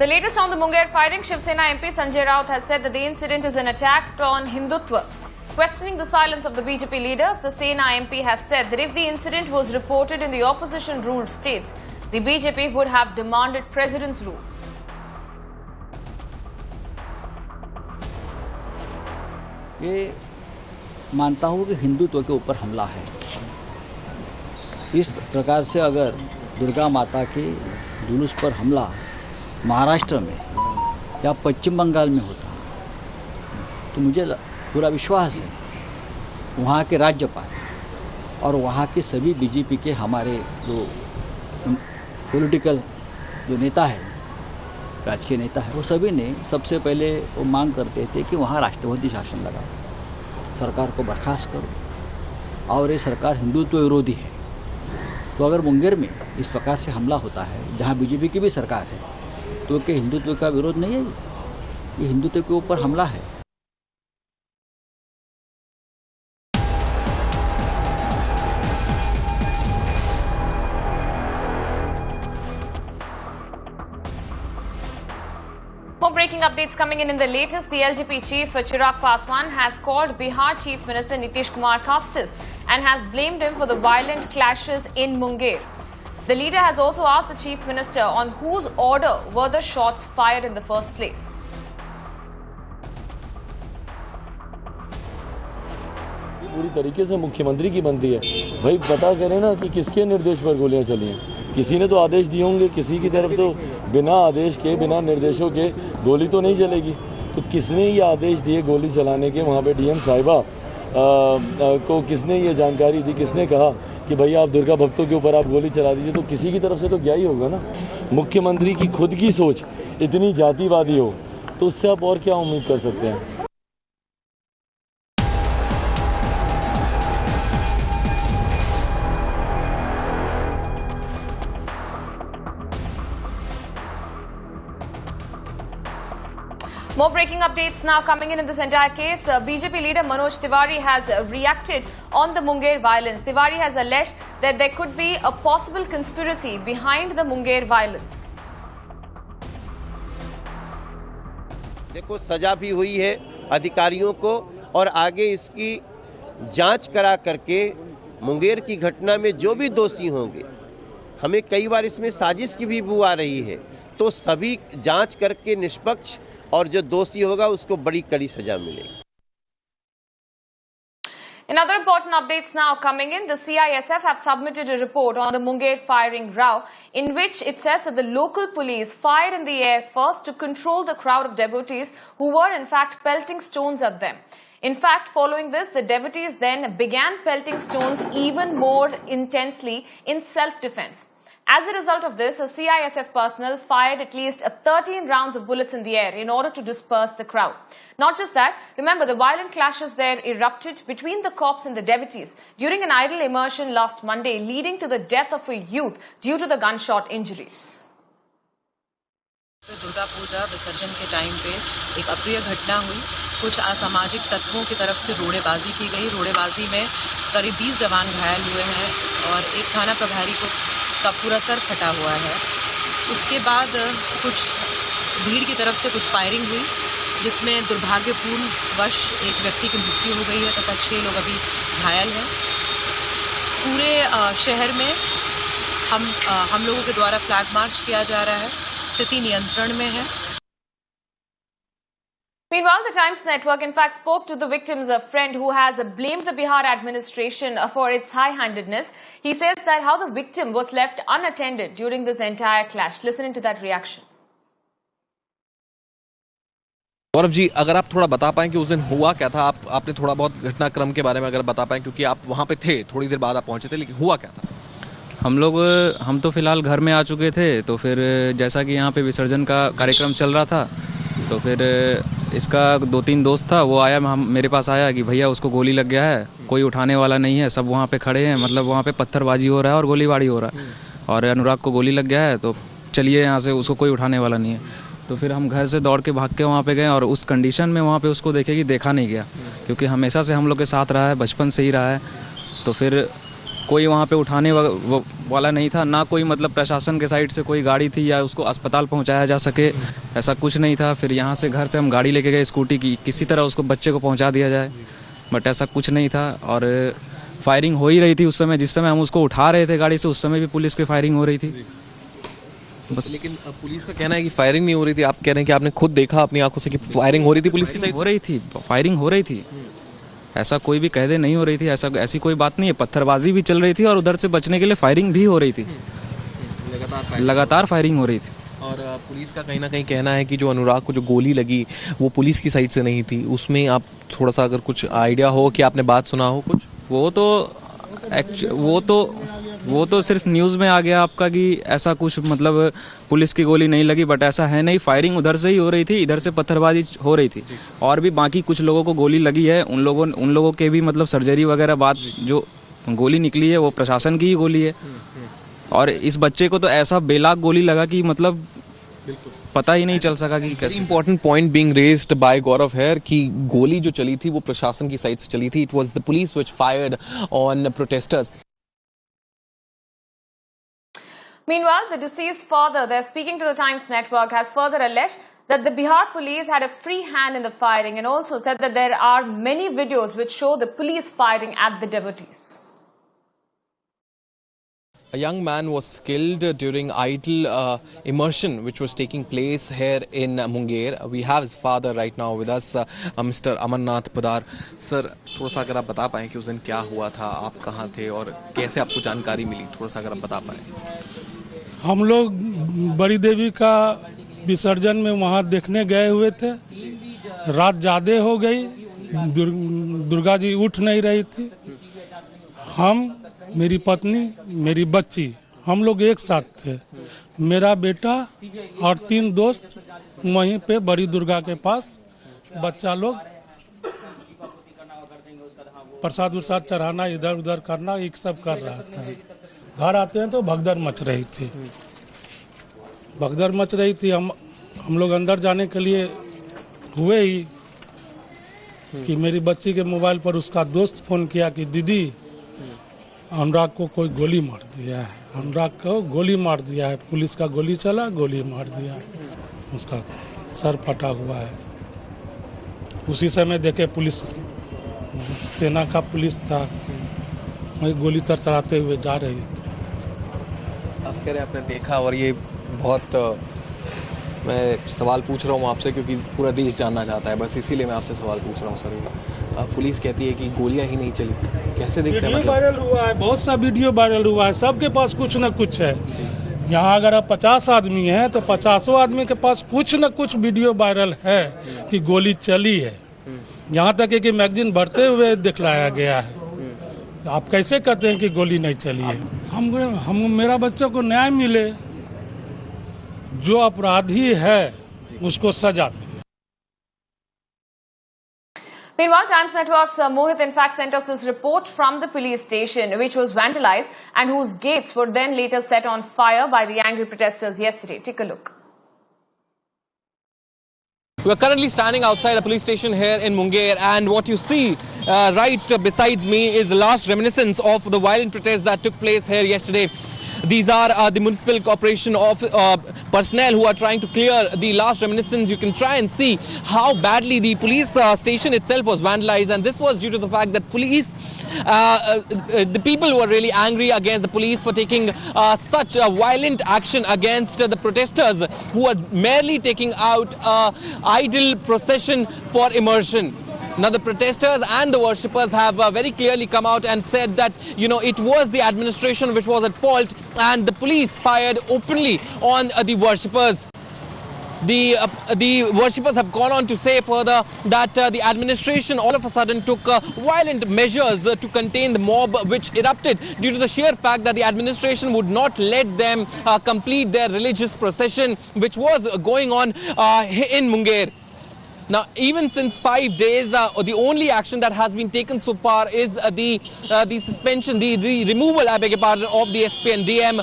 The latest on the Munger firing, Shiv Sena MP Sanjay Raut has said that the incident is an attack on Hindutva. Questioning the silence of the BJP leaders, the Sena MP has said that if the incident was reported in the opposition-ruled states, the BJP would have demanded president's rule. ये मानता हूँ कि हिंदुत्व के ऊपर हमला है। इस प्रकार से अगर दुर्गा माता के जुलूस पर हमला महाराष्ट्र में या पश्चिम बंगाल में होता तो मुझे पूरा विश्वास है वहाँ के राज्यपाल और वहाँ के सभी बीजेपी के हमारे जो पॉलिटिकल जो नेता है, राजकीय नेता है, वो सभी ने सबसे पहले वो मांग करते थे कि वहाँ राष्ट्रपति शासन लगाओ, सरकार को बर्खास्त करो और ये सरकार हिंदुत्व विरोधी है। तो अगर मुंगेर में इस प्रकार से हमला होता है जहाँ बीजेपी की भी सरकार है तो क्या हिंदुत्व का विरोध नहीं है? ये हिंदुत्व के ऊपर हमला है। More breaking updates coming in the latest. The LJP chief Chirag Paswan has called Bihar Chief Minister Nitish Kumar casteist and has blamed him for the violent clashes in Munger. The leader has also asked the chief minister on whose order were the shots fired in the first place. पूरी तरीके से मुख्यमंत्री की बनती है, भाई पता करें ना कि किसके निर्देश पर गोलियां चली हैं। किसी ने तो आदेश दिए होंगे, किसी की तरफ तो बिना आदेश के, बिना निर्देशों के गोली तो नहीं चलेगी। तो किसने ये आदेश दिए गोली चलाने के? वहाँ पे डीएम साहिबा को किसने ये जानकारी दी? किसने कहा कि भैया आप दुर्गा भक्तों के ऊपर आप गोली चला दीजिए? तो किसी की तरफ से तो गया ही होगा ना। मुख्यमंत्री की खुद की सोच इतनी जातिवादी हो तो उससे आप और क्या उम्मीद कर सकते हैं? More breaking updates now coming in this entire case. BJP leader Manoj Tiwari has reacted on the Munger violence. Tiwari has alleged that there could be a possible conspiracy behind the Munger violence. देखो, सजा भी हुई है अधिकारियों को और आगे इसकी जांच करा करके मुंगेर की घटना में जो भी दोषी होंगे, हमें कई बार इसमें साजिश की भी बू आ रही है, तो सभी जांच करके निष्पक्ष और जो दोषी होगा उसको बड़ी कड़ी सजा मिलेगी। In other important updates now coming in, the CISF have submitted a report on the Munger firing row in which it says that the local police fired in the air first to control the crowd of devotees who were in fact pelting stones at them. In fact, following this, the devotees then began pelting stones even more intensely in self-defense. As a result of this, a CISF personnel fired at least 13 rounds of bullets in the air in order to disperse the crowd. Not just that, remember the violent clashes there erupted between the cops and the devotees during an idol immersion last Monday, leading to the death of a youth due to the gunshot injuries. Durga Puja विसर्जन के time पे एक अप्रिय घटना हुई। कुछ असामाजिक तत्वों की तरफ से रोड़ेबाजी की गई। रोड़ेबाजी में करीब 20 जवान घायल हुए हैं और एक थाना प्रभारी का पूरा सर फटा हुआ है। उसके बाद कुछ भीड़ की तरफ से कुछ फायरिंग हुई जिसमें दुर्भाग्यपूर्ण वश एक व्यक्ति की मृत्यु हो गई है तथा 6 लोग अभी घायल हैं। पूरे शहर में हम लोगों के द्वारा फ्लैग मार्च किया जा रहा है। स्थिति नियंत्रण में है। Meanwhile, the Times Network in fact spoke to the victim's friend who has blamed the Bihar administration for its high-handedness. He says that how the victim was left unattended during this entire clash. Listen into that reaction. Gaurav ji, अगर आप थोड़ा बता पाएं कि उस दिन हुआ क्या था, आपने थोड़ा बहुत घटनाक्रम के बारे में अगर बता पाएं, क्योंकि आप वहां पे थे, थोड़ी देर बाद आप पहुंचे थे, लेकिन हुआ क्या था? हम तो फिलहाल घर में आ चुके थे, तो फिर जैसा कि यहाँ पे विसर्जन का कार्यक्रम चल रहा था, तो फिर इसका 2-3 दोस्त था, वो आया, मेरे पास आया कि भैया उसको गोली लग गया है, कोई उठाने वाला नहीं है, सब वहाँ पे खड़े हैं, मतलब वहाँ पे पत्थरबाजी हो रहा है और गोलीबारी हो रहा है और अनुराग को गोली लग गया है, तो चलिए यहाँ से, उसको कोई उठाने वाला नहीं है। तो फिर हम घर से दौड़ के भाग के वहाँ पे गए और उस कंडीशन में वहाँ पे उसको देखा नहीं गया, क्योंकि हमेशा से हम लोग के साथ रहा है, बचपन से ही रहा है। तो फिर कोई वहाँ पे उठाने वाला नहीं था, ना कोई मतलब प्रशासन के साइड से कोई गाड़ी थी या उसको अस्पताल पहुँचाया जा सके, ऐसा कुछ नहीं था। फिर यहाँ से घर से हम गाड़ी लेके गए स्कूटी की, किसी तरह उसको बच्चे को पहुँचा दिया जाए, बट ऐसा कुछ नहीं था। और फायरिंग हो ही रही थी उस समय, जिस समय हम उसको उठा रहे थे गाड़ी से, उस समय भी पुलिस की फायरिंग हो रही थी बस। लेकिन पुलिस का कहना है कि फायरिंग नहीं हो रही थी, आप कह रहे हैं कि आपने खुद देखा अपनी आंखों से कि फायरिंग हो रही थी, पुलिस की साइड हो रही थी, फायरिंग हो रही थी, ऐसा कोई भी कह दे नहीं हो रही थी, ऐसी कोई बात नहीं है। पत्थरबाजी भी चल रही थी और उधर से बचने के लिए फायरिंग भी हो रही थी, लगातार फायरिंग हो रही थी। और पुलिस का कहीं ना कहीं कहना है कि जो अनुराग को जो गोली लगी वो पुलिस की साइड से नहीं थी। उसमें आप थोड़ा सा अगर कुछ आइडिया हो कि आपने बात सुना हो कुछ? वो तो सिर्फ न्यूज़ में आ गया आपका कि ऐसा कुछ मतलब पुलिस की गोली नहीं लगी, बट ऐसा है नहीं। फायरिंग उधर से ही हो रही थी, इधर से पत्थरबाजी हो रही थी, और भी बाकी कुछ लोगों को गोली लगी है। उन लोगों के भी मतलब सर्जरी वगैरह बात, जो गोली निकली है वो प्रशासन की ही गोली है। और इस बच्चे को तो ऐसा बेलाग गोली लगा कि मतलब पता ही नहीं चल सका कि कैसे। Important point being raised by Gaurav here कि गोली जो चली थी वो प्रशासन की साइड से चली थी। It was the police which fired on protesters. Meanwhile, the deceased father, they're speaking to the Times Network, has further alleged that the Bihar police had a free hand in the firing and also said that there are many videos which show the police firing at the devotees. A young man was killed during idol immersion which was taking place here in Munger. We have his father right now with us, Mr. Amarnath Padar. Sir, थोड़ा सा अगर आप बता पाएं कि उस दिन क्या हुआ था, आप कहाँ थे और कैसे आपको जानकारी मिली, थोड़ा सा अगर आप बता पाएं। हम लोग बड़ी देवी का विसर्जन में वहाँ देखने गए हुए थे। रात ज़्यादा हो गई, दुर्गा जी उठ नहीं रही थी। हम, मेरी पत्नी, मेरी बच्ची, हम लोग एक साथ थे। मेरा बेटा और 3 दोस्त वहीं पे बड़ी दुर्गा के पास, बच्चा लोग प्रसाद उरसाद चढ़ाना, इधर उधर करना, ये सब कर रहा था। घर आते हैं तो भगदड़ मच रही थी, भगदड़ मच रही थी। हम लोग अंदर जाने के लिए हुए ही कि मेरी बच्ची के मोबाइल पर उसका दोस्त फोन किया कि दीदी अनुराग को कोई गोली मार दिया है, अनुराग को गोली मार दिया है, पुलिस का गोली चला, गोली मार दिया है, उसका सर फटा हुआ है। उसी समय देखे पुलिस, सेना का पुलिस था, वही गोली तरतराते हुए जा रही थी। आप कह रहे हैं आपने देखा, और ये बहुत मैं सवाल पूछ रहा हूँ आपसे क्योंकि पूरा देश जानना चाहता है, बस इसीलिए मैं आपसे सवाल पूछ रहा हूँ सर। पुलिस कहती है कि गोलियां ही नहीं चली, कैसे देखते हैं? मतलब वायरल हुआ है, बहुत सा वीडियो वायरल हुआ है, सबके पास कुछ न कुछ है। यहाँ अगर आप 50 आदमी हैं तो 50 आदमी के पास कुछ न कुछ वीडियो वायरल है कि गोली चली है। यहाँ तक है कि मैगजीन भरते हुए दिखलाया गया है। आप कैसे कहते हैं कि गोली नहीं चली है? हम मेरा बच्चों को न्याय मिले, जो अपराधी है उसको सजा मिले। Meanwhile, Times Network's Mohit in fact sent us this report from the police station which was vandalized and whose gates were then later set on fire by the angry protesters yesterday. Take a look. We are currently standing outside a police station here in Munger, and what you see right besides me is the last reminiscence of the violent protests that took place here yesterday. These are the municipal corporation of personnel who are trying to clear the last reminiscence. You can try and see how badly the police station itself was vandalized, and this was due to the fact that the people were really angry against the police for taking such a violent action against the protesters who are merely taking out idol procession for immersion. Now the protesters and the worshippers have very clearly come out and said that, you know, it was the administration which was at fault and the police fired openly on the worshippers. The worshippers have gone on to say further that the administration all of a sudden took violent measures to contain the mob which erupted due to the sheer fact that the administration would not let them complete their religious procession which was going on in Munger. Now, even since 5 days, the only action that has been taken so far is the suspension, the removal, I beg your pardon, of the SP and DM.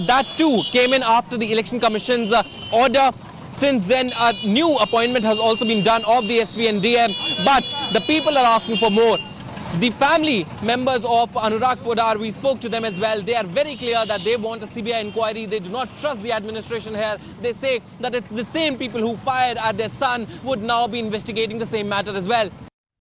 That too came in after the Election Commission's order. Since then, a new appointment has also been done of the SP and DM, but the people are asking for more. The family members of Anurag Podar, we spoke to them as well. They are very clear that they want a CBI inquiry. They do not trust the administration here. They say that it's the same people who fired at their son would now be investigating the same matter as well.